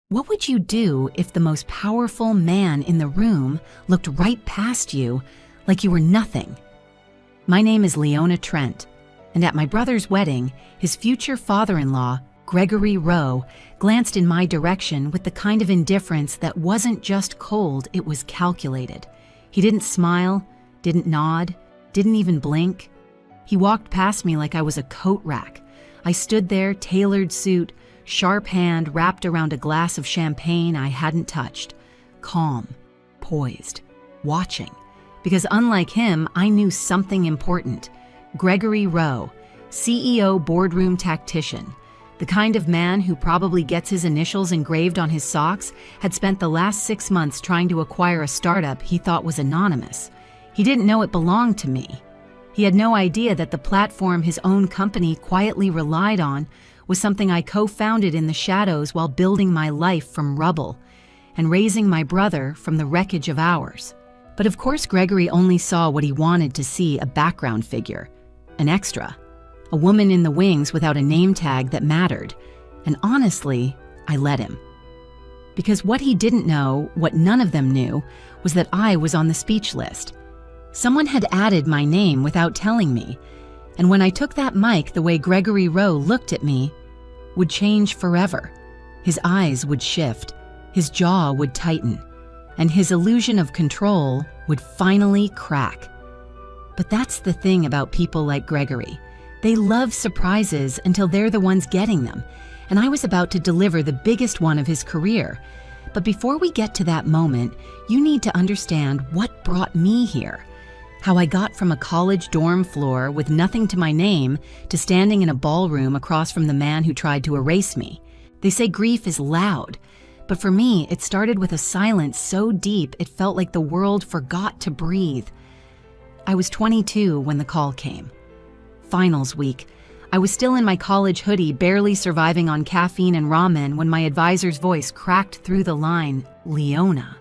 What would you do if the most powerful man in the room looked right past you like you were nothing? My name is Leona Trent, and at my brother's wedding, his future father-in-law, Gregory Rowe, glanced in my direction with the kind of indifference that wasn't just cold, it was calculated. He didn't smile, didn't nod, didn't even blink. He walked past me like I was a coat rack. I stood there, tailored suit, sharp hand wrapped around a glass of champagne I hadn't touched, calm, poised, watching. Because unlike him, I knew something important. Gregory Rowe, CEO boardroom tactician, the kind of man who probably gets his initials engraved on his socks, had spent the last 6 months trying to acquire a startup he thought was anonymous. He didn't know it belonged to me. He had no idea that the platform his own company quietly relied on was something I co-founded in the shadows while building my life from rubble and raising my brother from the wreckage of ours. But of course Gregory only saw what he wanted to see, a background figure, an extra, a woman in the wings without a name tag that mattered. And honestly, I let him. Because what he didn't know, what none of them knew, was that I was on the speech list. Someone had added my name without telling me. And when I took that mic, the way Gregory Rowe looked at me would change forever. His eyes would shift, his jaw would tighten, and his illusion of control would finally crack. But that's the thing about people like Gregory. They love surprises until they're the ones getting them, and I was about to deliver the biggest one of his career. But before we get to that moment, you need to understand what brought me here. How I got from a college dorm floor with nothing to my name to standing in a ballroom across from the man who tried to erase me. They say grief is loud, but for me, it started with a silence so deep it felt like the world forgot to breathe. I was 22 when the call came. Finals week. I was still in my college hoodie, barely surviving on caffeine and ramen when my advisor's voice cracked through the line. "Leona,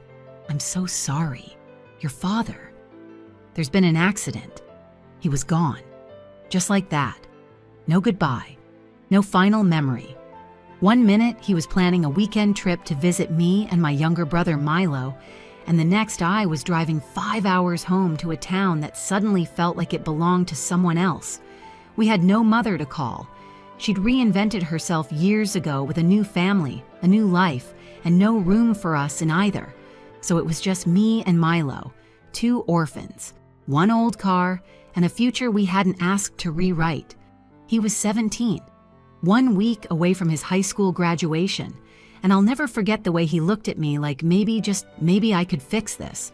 I'm so sorry. Your father. There's been an accident." He was gone. Just like that. No goodbye. No final memory. 1 minute, he was planning a weekend trip to visit me and my younger brother Milo, and the next I was driving 5 hours home to a town that suddenly felt like it belonged to someone else. We had no mother to call. She'd reinvented herself years ago with a new family, a new life, and no room for us in either. So it was just me and Milo, 2 orphans. 1 old car, and a future we hadn't asked to rewrite. He was 17, 1 week away from his high school graduation, and I'll never forget the way he looked at me like maybe I could fix this.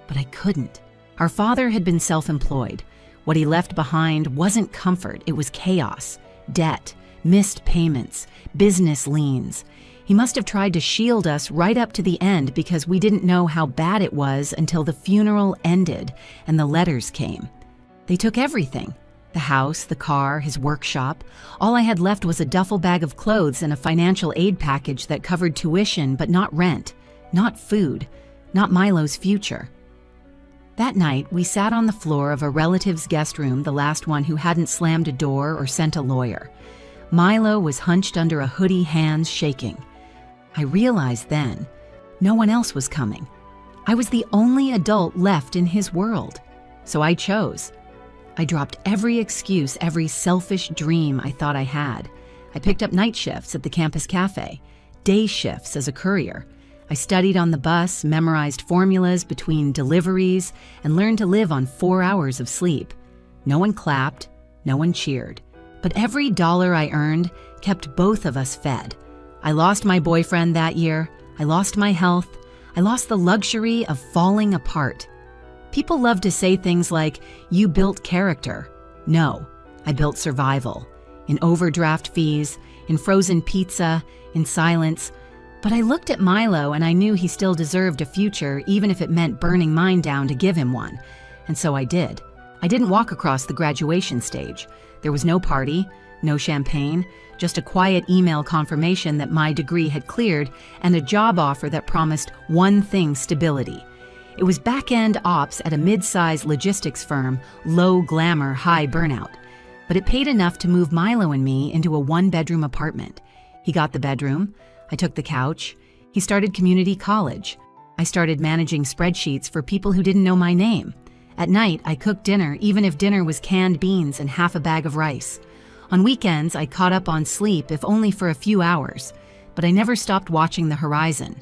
But I couldn't. Our father had been self-employed. What he left behind wasn't comfort, it was chaos, debt, missed payments, business liens. He must have tried to shield us right up to the end because we didn't know how bad it was until the funeral ended and the letters came. They took everything. The house, the car, his workshop. All I had left was a duffel bag of clothes and a financial aid package that covered tuition but not rent, not food, not Milo's future. That night, we sat on the floor of a relative's guest room, the last one who hadn't slammed a door or sent a lawyer. Milo was hunched under a hoodie, hands shaking. I realized then, no one else was coming. I was the only adult left in his world. So I chose. I dropped every excuse, every selfish dream I thought I had. I picked up night shifts at the campus cafe, day shifts as a courier. I studied on the bus, memorized formulas between deliveries, and learned to live on 4 hours of sleep. No one clapped, no one cheered. But every dollar I earned kept both of us fed. I lost my boyfriend that year. I lost my health. I lost the luxury of falling apart. People love to say things like, "You built character." No, I built survival. In overdraft fees, in frozen pizza, in silence. But I looked at Milo and I knew he still deserved a future, even if it meant burning mine down to give him one. And so I did. I didn't walk across the graduation stage. There was no party, no champagne, just a quiet email confirmation that my degree had cleared and a job offer that promised one thing: stability. It was back-end ops at a mid-sized logistics firm, low glamour, high burnout. But it paid enough to move Milo and me into a 1-bedroom apartment. He got the bedroom, I took the couch, He started community college. I started managing spreadsheets for people who didn't know my name. At night, I cooked dinner, even if dinner was canned beans and half a bag of rice. On weekends, I caught up on sleep, if only for a few hours. But I never stopped watching the horizon.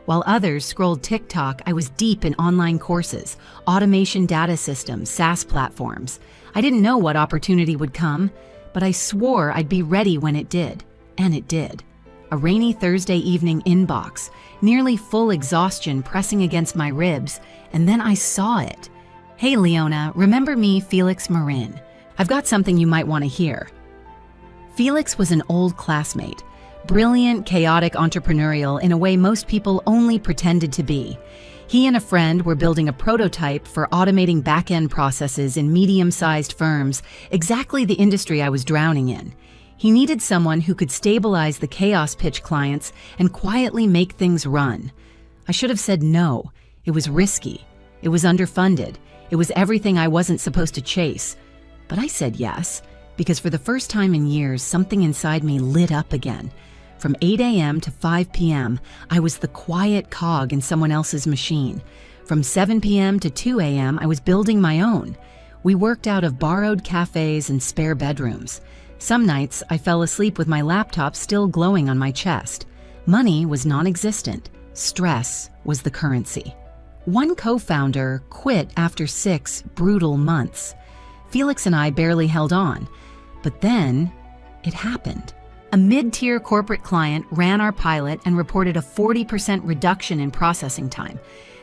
While others scrolled TikTok, I was deep in online courses, automation data systems, SaaS platforms. I didn't know what opportunity would come, but I swore I'd be ready when it did. And it did. A rainy Thursday evening inbox, nearly full exhaustion pressing against my ribs, and then I saw it. "Hey Leona, remember me, Felix Marin? I've got something you might want to hear." Felix was an old classmate. Brilliant, chaotic, entrepreneurial in a way most people only pretended to be. He and a friend were building a prototype for automating back-end processes in medium-sized firms, exactly the industry I was drowning in. He needed someone who could stabilize the chaos pitch clients and quietly make things run. I should have said no. It was risky. It was underfunded. It was everything I wasn't supposed to chase. But I said yes, because for the first time in years, something inside me lit up again. From 8 a.m. to 5 p.m., I was the quiet cog in someone else's machine. From 7 p.m. to 2 a.m., I was building my own. We worked out of borrowed cafes and spare bedrooms. Some nights, I fell asleep with my laptop still glowing on my chest. Money was non-existent. Stress was the currency. One co-founder quit after 6 brutal months. Felix and I barely held on. But then, it happened. A mid-tier corporate client ran our pilot and reported a 40% reduction in processing time.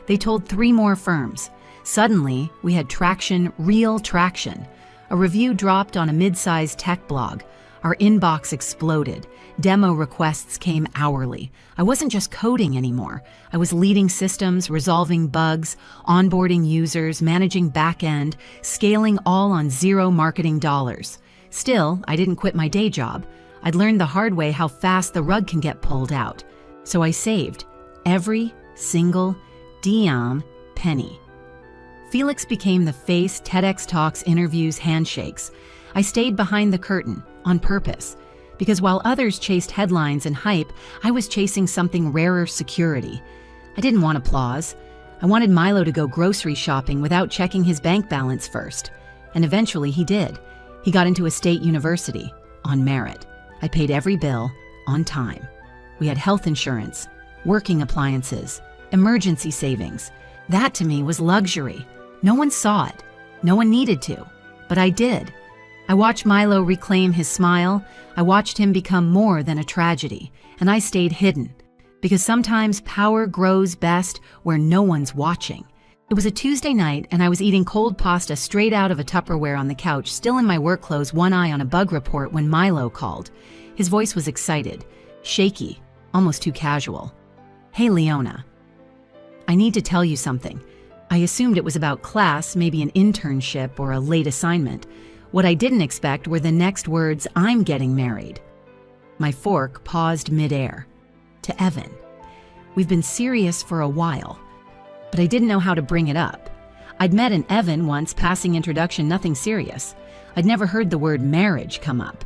They told 3 more firms. Suddenly, we had traction, real traction. A review dropped on a mid-sized tech blog. Our inbox exploded. Demo requests came hourly. I wasn't just coding anymore. I was leading systems, resolving bugs, onboarding users, managing back-end, scaling all on 0 marketing dollars. Still, I didn't quit my day job. I'd learned the hard way how fast the rug can get pulled out. So I saved every single damn penny. Felix became the face, TEDx talks, interviews, handshakes. I stayed behind the curtain on purpose, because while others chased headlines and hype, I was chasing something rarer: security. I didn't want applause. I wanted Milo to go grocery shopping without checking his bank balance first. And eventually he did. He got into a state university on merit. I paid every bill on time. We had health insurance, working appliances, emergency savings. That to me was luxury. No one saw it. No one needed to. But I did. I watched Milo reclaim his smile. I watched him become more than a tragedy. And I stayed hidden. Because sometimes power grows best where no one's watching. It was a Tuesday night, and I was eating cold pasta straight out of a Tupperware on the couch, still in my work clothes, one eye on a bug report, when Milo called. His voice was excited, shaky, almost too casual. "Hey, Leona. I need to tell you something." I assumed it was about class, maybe an internship or a late assignment. What I didn't expect were the next words: "I'm getting married." My fork paused midair. To Evan. We've been serious for a while, but I didn't know how to bring it up. I'd met an Evan once, passing introduction, nothing serious. I'd never heard the word marriage come up.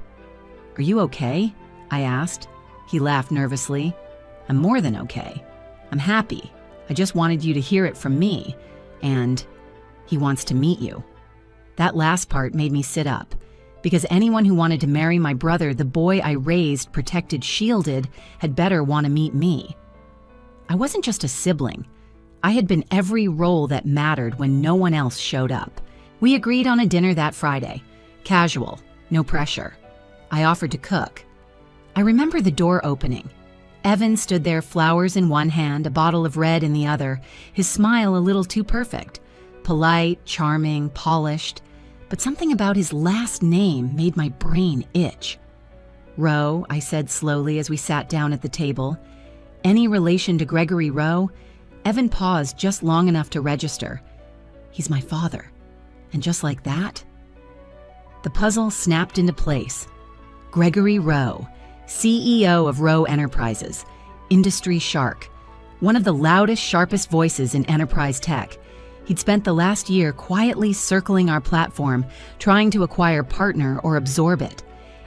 "Are you okay?" I asked. He laughed nervously. "I'm more than okay. I'm happy. I just wanted you to hear it from me. And he wants to meet you." That last part made me sit up, because anyone who wanted to marry my brother, the boy I raised, protected, shielded, had better want to meet me. I wasn't just a sibling. I had been every role that mattered when no one else showed up. We agreed on a dinner that Friday. Casual, no pressure. I offered to cook. I remember the door opening. Evan stood there, flowers in one hand, a bottle of red in the other, his smile a little too perfect. Polite, charming, polished. But something about his last name made my brain itch. "Rowe," I said slowly as we sat down at the table. "Any relation to Gregory Rowe?" Evan paused just long enough to register. "He's my father." And just like that, the puzzle snapped into place. Gregory Rowe, CEO of Rowe Enterprises, industry shark, one of the loudest, sharpest voices in enterprise tech. He'd spent the last year quietly circling our platform, trying to acquire, partner, or absorb it.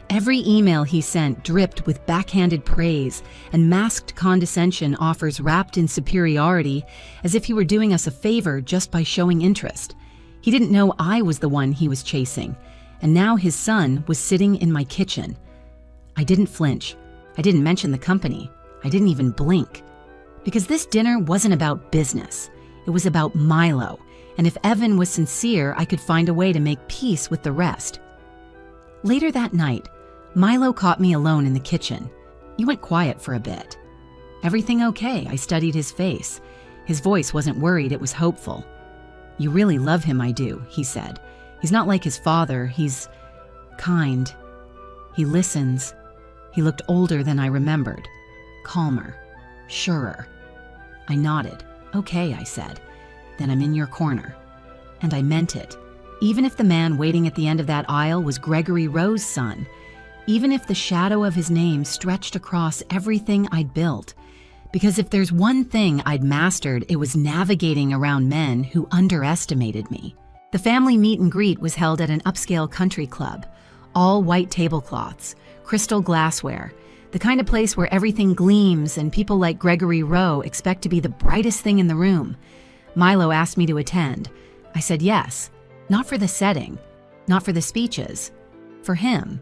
Every email he sent dripped with backhanded praise and masked condescension offers wrapped in superiority, as if he were doing us a favor just by showing interest. He didn't know I was the one he was chasing, and now his son was sitting in my kitchen. I didn't flinch. I didn't mention the company. I didn't even blink. Because this dinner wasn't about business. It was about Milo, and if Evan was sincere, I could find a way to make peace with the rest. Later that night, Milo caught me alone in the kitchen. He went quiet for a bit. "Everything okay?" I studied his face. His voice wasn't worried, it was hopeful. "You really love him, I do," he said. "He's not like his father, he's kind. He listens." He looked older than I remembered. Calmer. Surer. I nodded. "Okay," I said. "Then I'm in your corner." And I meant it. Even if the man waiting at the end of that aisle was Gregory Rowe's son, even if the shadow of his name stretched across everything I'd built. Because if there's one thing I'd mastered, it was navigating around men who underestimated me. The family meet and greet was held at an upscale country club. All white tablecloths, crystal glassware, the kind of place where everything gleams and people like Gregory Rowe expect to be the brightest thing in the room. Milo asked me to attend. I said yes, not for the setting, not for the speeches, for him.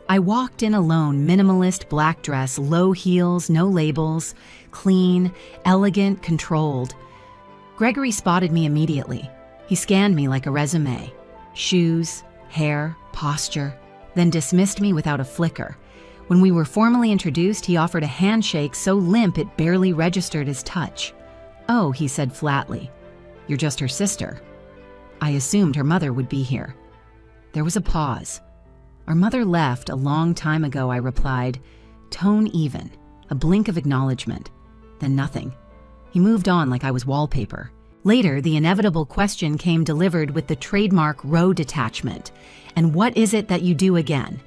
I walked in alone, minimalist black dress, low heels, no labels, clean, elegant, controlled. Gregory spotted me immediately. He scanned me like a resume. Shoes, hair, posture, then dismissed me without a flicker. When we were formally introduced, he offered a handshake so limp it barely registered as touch. "Oh," he said flatly, "you're just her sister." I assumed her mother would be here. There was a pause. "Our mother left a long time ago," I replied, tone even, a blink of acknowledgement, then nothing. He moved on like I was wallpaper. Later, the inevitable question came delivered with the trademark Rowe detachment. "And what is it that you do again?"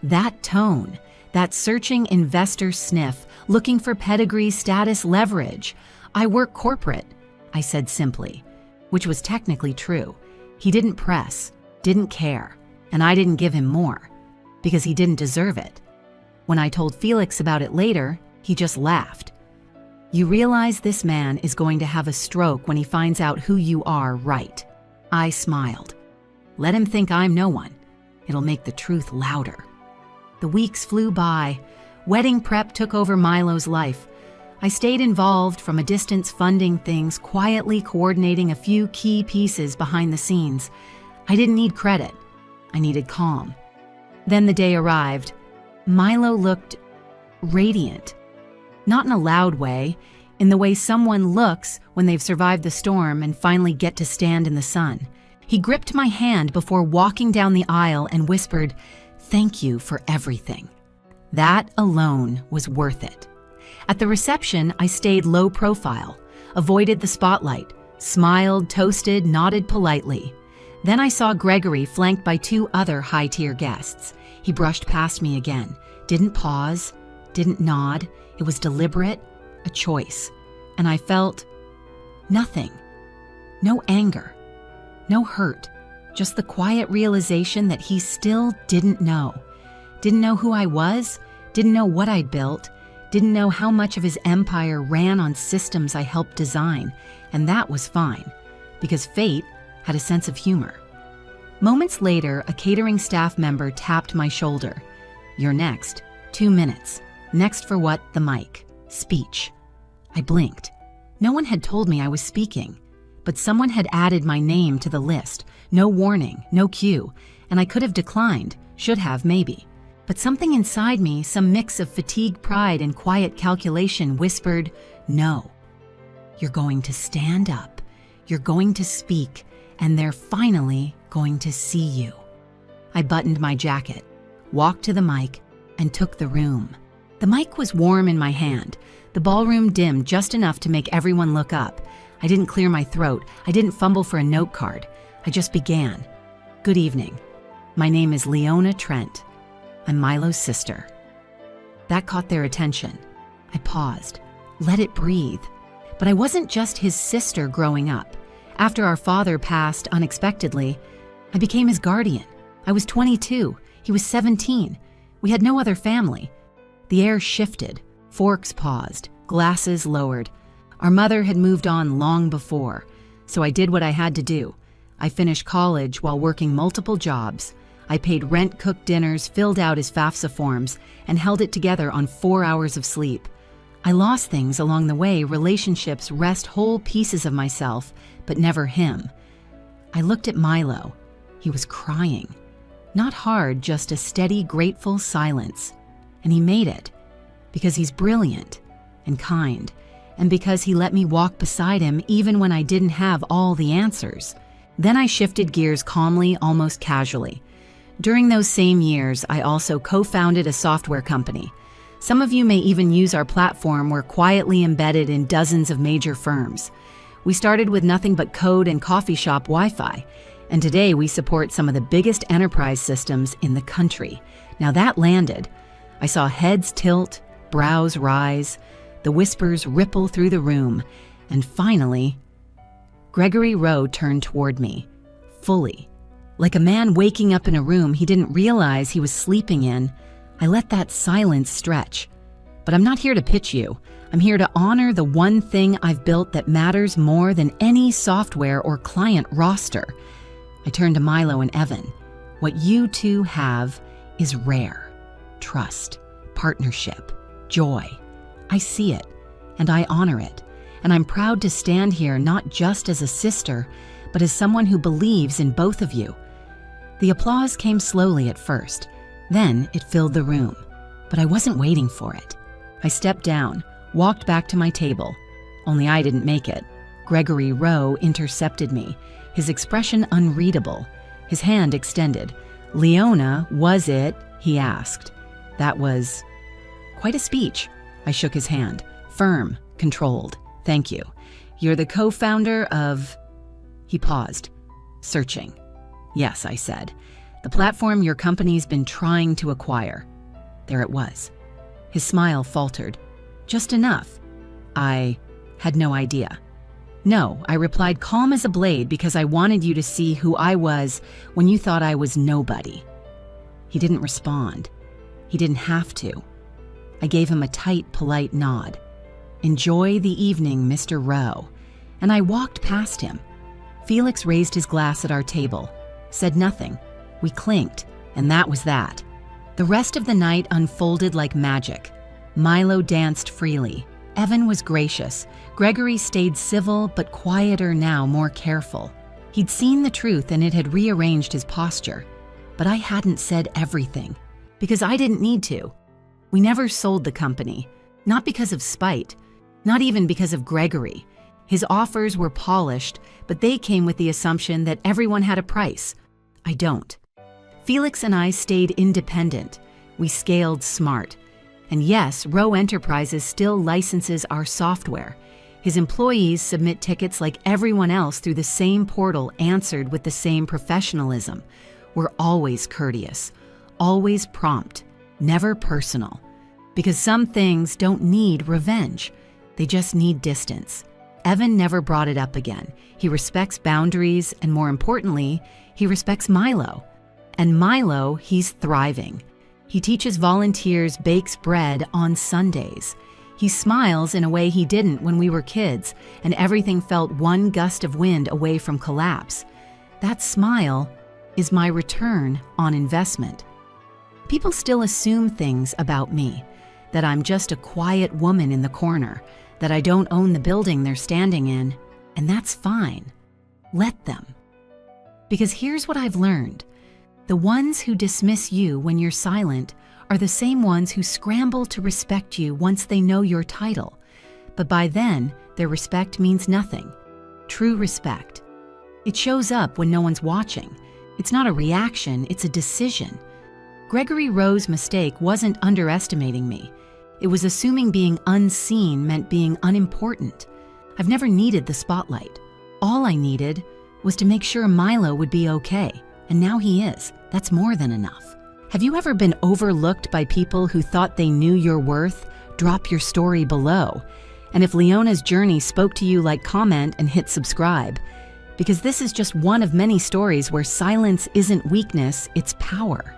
That tone, that searching investor sniff, looking for pedigree, status, leverage. "I work corporate," I said simply, which was technically true. He didn't press, didn't care. And I didn't give him more, because he didn't deserve it. When I told Felix about it later, he just laughed. "You realize this man is going to have a stroke when he finds out who you are, right?" I smiled. "Let him think I'm no one. It'll make the truth louder." The weeks flew by. Wedding prep took over Milo's life. I stayed involved from a distance, funding things, quietly coordinating a few key pieces behind the scenes. I didn't need credit. I needed calm. Then the day arrived. Milo looked radiant. Not in a loud way, in the way someone looks when they've survived the storm and finally get to stand in the sun. He gripped my hand before walking down the aisle and whispered, "Thank you for everything." That alone was worth it. At the reception, I stayed low profile, avoided the spotlight, smiled, toasted, nodded politely. Then I saw Gregory flanked by two other high-tier guests. He brushed past me again, didn't pause, didn't nod. It was deliberate, a choice. And I felt nothing. No anger, no hurt, just the quiet realization that he still didn't know. Didn't know who I was, didn't know what I'd built, didn't know how much of his empire ran on systems I helped design. And that was fine, because fate had a sense of humor. Moments later, a catering staff member tapped my shoulder. "You're next. 2 minutes. Next for what? The mic. Speech." I blinked. No one had told me I was speaking, but someone had added my name to the list. No warning, no cue, and I could have declined, should have maybe. But something inside me, some mix of fatigue, pride, and quiet calculation whispered, "No. You're going to stand up. You're going to speak. And they're finally going to see you." I buttoned my jacket, walked to the mic, and took the room. The mic was warm in my hand. The ballroom dimmed just enough to make everyone look up. I didn't clear my throat. I didn't fumble for a note card. I just began. "Good evening. My name is Leona Trent. I'm Milo's sister." That caught their attention. I paused, let it breathe. But I wasn't just his sister growing up. After our father passed unexpectedly, I became his guardian. I was 22, he was 17. We had no other family. The air shifted, forks paused, glasses lowered. Our mother had moved on long before, so I did what I had to do. I finished college while working multiple jobs. I paid rent, cooked dinners, filled out his FAFSA forms, and held it together on 4 hours of sleep. I lost things along the way, relationships, wrest whole pieces of myself, but never him. I looked at Milo. He was crying. Not hard, just a steady, grateful silence. And he made it. Because he's brilliant and kind, and because he let me walk beside him even when I didn't have all the answers. Then I shifted gears calmly, almost casually. During those same years, I also co-founded a software company. Some of you may even use our platform. We're quietly embedded in dozens of major firms. We started with nothing but code and coffee shop Wi-Fi, and today we support some of the biggest enterprise systems in the country. Now that landed. I saw heads tilt, brows rise, the whispers ripple through the room, and finally, Gregory Rowe turned toward me, fully. Like a man waking up in a room he didn't realize he was sleeping in, I let that silence stretch. But I'm not here to pitch you. I'm here to honor the one thing I've built that matters more than any software or client roster. I turned to Milo and Evan. What you two have is rare. Trust, partnership, joy. I see it, and I honor it. And I'm proud to stand here not just as a sister, but as someone who believes in both of you. The applause came slowly at first. Then it filled the room, but I wasn't waiting for it. I stepped down, walked back to my table. Only I didn't make it. Gregory Rowe intercepted me, his expression unreadable, his hand extended. "Leona, was it?" he asked. That was quite a speech. I shook his hand, firm, controlled. "Thank you. You're the co-founder of..." He paused, searching. "Yes," I said. "The platform your company's been trying to acquire." There it was. His smile faltered. "Just enough." I had no idea. "No," I replied, calm as a blade, because I wanted you to see who I was when you thought I was nobody. He didn't respond. He didn't have to. I gave him a tight, polite nod. "Enjoy the evening, Mr. Rowe." And I walked past him. Felix raised his glass at our table, said nothing. We clinked, and that was that. The rest of the night unfolded like magic. Milo danced freely. Evan was gracious. Gregory stayed civil, but quieter now, more careful. He'd seen the truth, and it had rearranged his posture. But I hadn't said everything, because I didn't need to. We never sold the company, not because of spite, not even because of Gregory. His offers were polished, but they came with the assumption that everyone had a price. I don't. Felix and I stayed independent. We scaled smart. And yes, Rowe Enterprises still licenses our software. His employees submit tickets like everyone else through the same portal, answered with the same professionalism. We're always courteous, always prompt, never personal. Because some things don't need revenge. They just need distance. Evan never brought it up again. He respects boundaries, and more importantly, he respects Milo. And Milo, he's thriving. He teaches volunteers, bakes bread on Sundays. He smiles in a way he didn't when we were kids, and everything felt one gust of wind away from collapse. That smile is my return on investment. People still assume things about me, that I'm just a quiet woman in the corner, that I don't own the building they're standing in, and that's fine. Let them. Because here's what I've learned. The ones who dismiss you when you're silent are the same ones who scramble to respect you once they know your title. But by then, their respect means nothing. True respect. It shows up when no one's watching. It's not a reaction, it's a decision. Gregory Rowe's mistake wasn't underestimating me. It was assuming being unseen meant being unimportant. I've never needed the spotlight. All I needed was to make sure Milo would be okay. And now he is. That's more than enough. Have you ever been overlooked by people who thought they knew your worth? Drop your story below. And if Leona's journey spoke to you, like, comment, and hit subscribe. Because this is just one of many stories where silence isn't weakness, it's power.